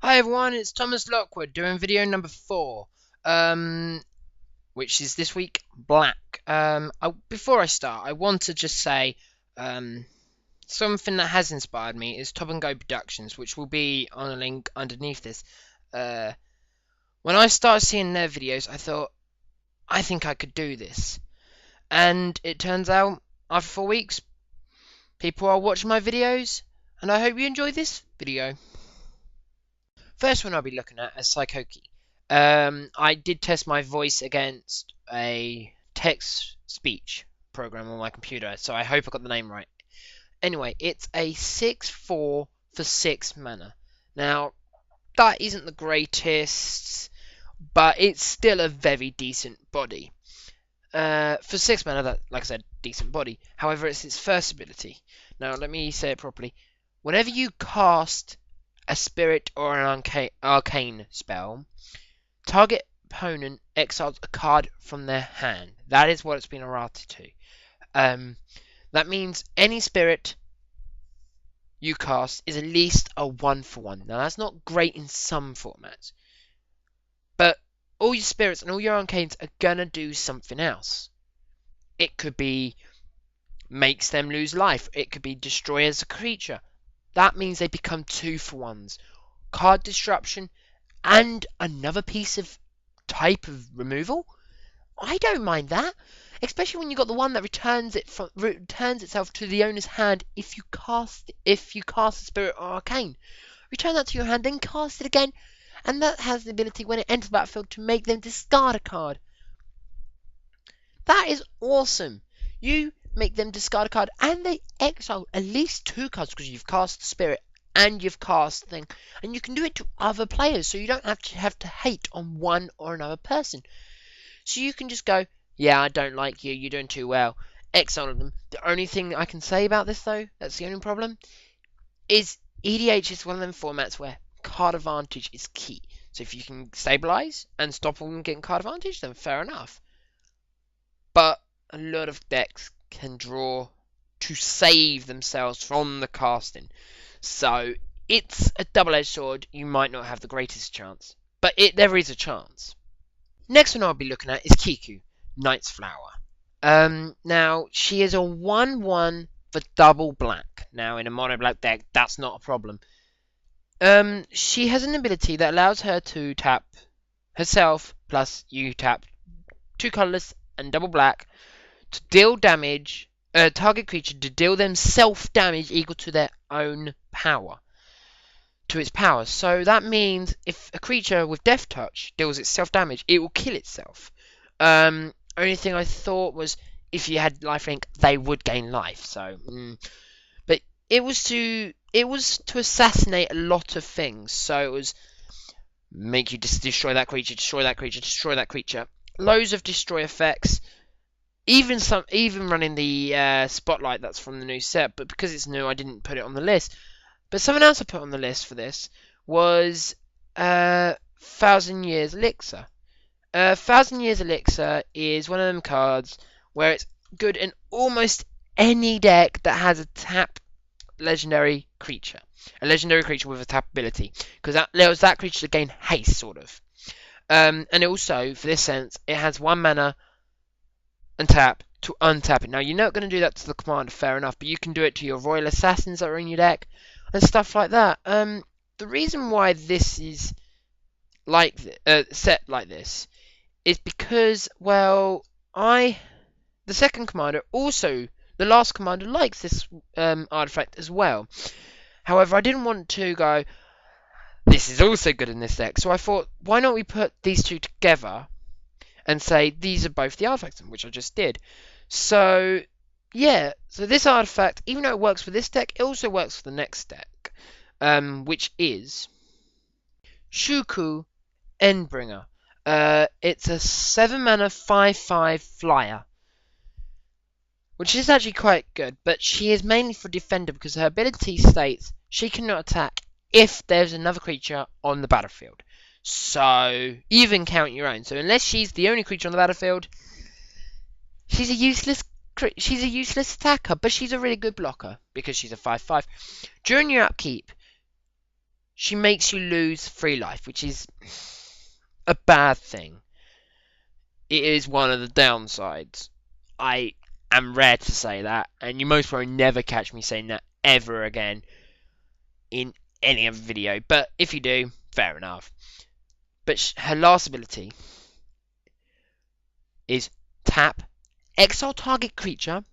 Hi everyone, it's Thomas Lockwood doing video number 4, which is this week Black. Before I start, I want to just say something that has inspired me is Top and Go Productions, which will be on a link underneath this. When I started seeing their videos, I thought, I think I could do this. And it turns out, after 4 weeks, people are watching my videos, and I hope you enjoy this video. First one I'll be looking at is Psychoki. I did test my voice against a text-speech program on my computer, so I hope I got the name right. Anyway, it's a 6/4 for 6 mana. Now, that isn't the greatest, but it's still a very decent body. For 6 mana, that, like I said, decent body. However, it's its first ability. Now, let me say it properly. Whenever you cast a spirit or an arcane spell, target opponent exiles a card from their hand. That is what it's been errated to. That means any spirit you cast is at least a 1/1. Now that's not great in some formats, but all your spirits and all your arcanes are gonna do something else. It could be makes them lose life. It could be destroy as a creature. That means they become 2/1s. Card disruption and another piece of type of removal. I don't mind that, especially when you got the one that returns itself to the owner's hand if you cast a spirit or arcane. Return that to your hand, then cast it again, and that has the ability when it enters the battlefield to make them discard a card. That is awesome. You make them discard a card, and they exile at least 2 cards because you've cast the spirit and you've cast the thing, and you can do it to other players, so you don't have to hate on one or another person. So you can just go, yeah, I don't like you, you're doing too well, exile them. The only thing I can say about this, though, that's the only problem, is EDH is one of them formats where card advantage is key. So if you can stabilize and stop them getting card advantage, then fair enough. But a lot of decks can draw to save themselves from the casting. So it's a double-edged sword. You might not have the greatest chance, but there is a chance. Next one I'll be looking at is Kiku, Night's Flower. Now she is a 1/1 for double black. Now in a mono black deck, that's not a problem. She has an ability that allows her to tap herself, plus you tap 2 colorless and double black to deal damage. Target creature to deal them self-damage equal to their own power. To its power. So that means if a creature with Death Touch deals its self-damage, it will kill itself. Only thing I thought was if you had lifelink, they would gain life. So, but it was to assassinate a lot of things. So it was make you just destroy that creature, destroy that creature, destroy that creature. Loads of destroy effects. Even running the spotlight that's from the new set, but because it's new, I didn't put it on the list. But someone else I put on the list for this was 1,000 Years Elixir. 1,000 Years Elixir is one of them cards where it's good in almost any deck that has a tap legendary creature. A legendary creature with a tap ability. Because that allows that creature to gain haste, sort of. And also, for this sense, it has 1 mana and tap to untap it. Now, you're not going to do that to the commander, fair enough, but you can do it to your Royal Assassins that are in your deck and stuff like that. The reason why this is like set like this is because, well, the second commander also, the last commander likes this artifact as well. However, I didn't want to go, this is also good in this deck, so I thought, why not we put these two together and say these are both the artifacts, which I just did. So yeah, so this artifact, even though it works for this deck, it also works for the next deck, which is Shuku Endbringer. It's a 7 mana 5/5 flyer, which is actually quite good, but she is mainly for defender because her ability states she cannot attack if there's another creature on the battlefield. So, even count your own. So, unless she's the only creature on the battlefield, she's a useless attacker, but she's a really good blocker because she's a 5/5. During your upkeep, she makes you lose free life, which is a bad thing. It is one of the downsides. I am rare to say that, and you most probably never catch me saying that ever again in any other video. But if you do, fair enough. But her last ability is tap, exile target creature,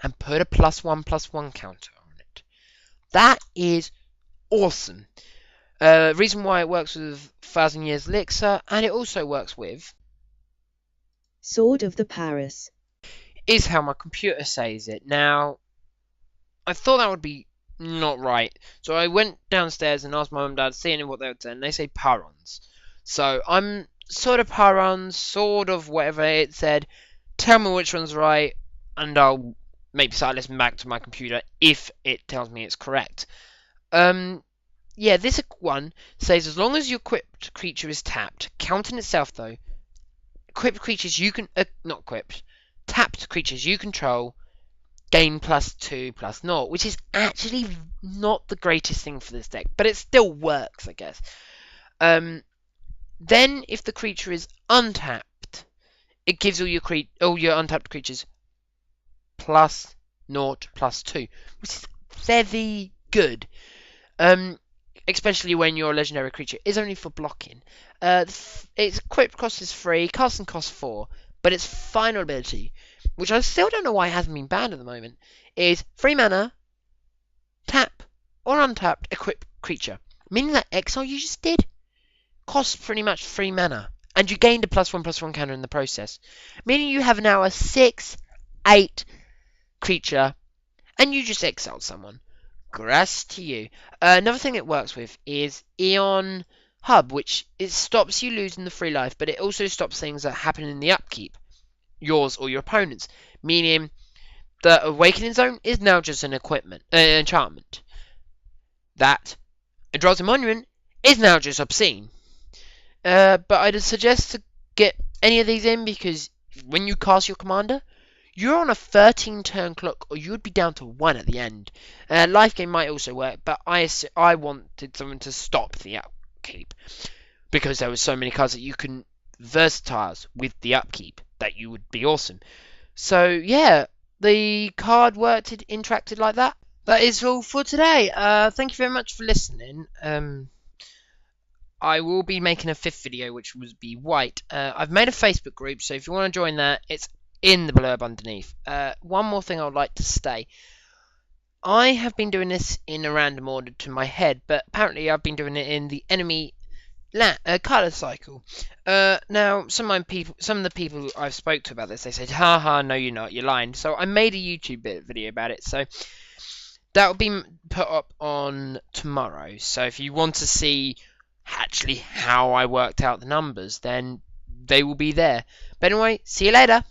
and put a +1/+1 counter on it. That is awesome. Reason why it works with 1,000 Years Elixir, and it also works with Sword of the Paris, is how my computer says it. Now, I thought that would be not right, so I went downstairs and asked my mum and dad, seeing what they would say, and they say Parons. So I'm sort of Parons, sort of whatever it said. Tell me which one's right, and I'll maybe start listening back to my computer if it tells me it's correct. Yeah, this one says as long as your equipped creature is tapped, counting itself though, equipped creatures you can not equipped, tapped creatures you control gain +2/+0, which is actually not the greatest thing for this deck, but it still works, I guess. Then if the creature is untapped, it gives all your untapped creatures +0/+2, which is very good. Especially when your legendary creature is only for blocking. Its equipped cost is 3, casting cost 4, but its final ability, which I still don't know why it hasn't been banned at the moment, is 3 mana, tap or untapped equipped creature, meaning that exile you just did costs pretty much 3 mana, and you gained a +1/+1 counter in the process, meaning you have now a 6/8 creature, and you just exiled someone. Grass to you. Another thing it works with is Eon Hub, which it stops you losing the free life, but it also stops things that happen in the upkeep, yours or your opponent's. Meaning, the Awakening Zone is now just an enchantment. That Adrazi Monument is now just obscene. But I'd suggest to get any of these in because when you cast your commander, you're on a 13 turn clock, or you would be down to 1 at the end. Life game might also work, but I wanted someone to stop the upkeep because there were so many cards that you can versatile with the upkeep that you would be awesome. So yeah, the card worked, it interacted like that. That is all for today. Thank you very much for listening. I will be making a 5th video, which would be white. I've made a Facebook group, so if you want to join that, it's in the blurb underneath. One more thing I would like to say. I have been doing this in a random order to my head, but apparently I've been doing it in the enemy colour cycle. Now, some of the people I've spoke to about this, they said, haha, no you're not, you're lying. So I made a YouTube video about it, so that will be put up on tomorrow. So if you want to see actually how I worked out the numbers, then they will be there. But anyway, see you later.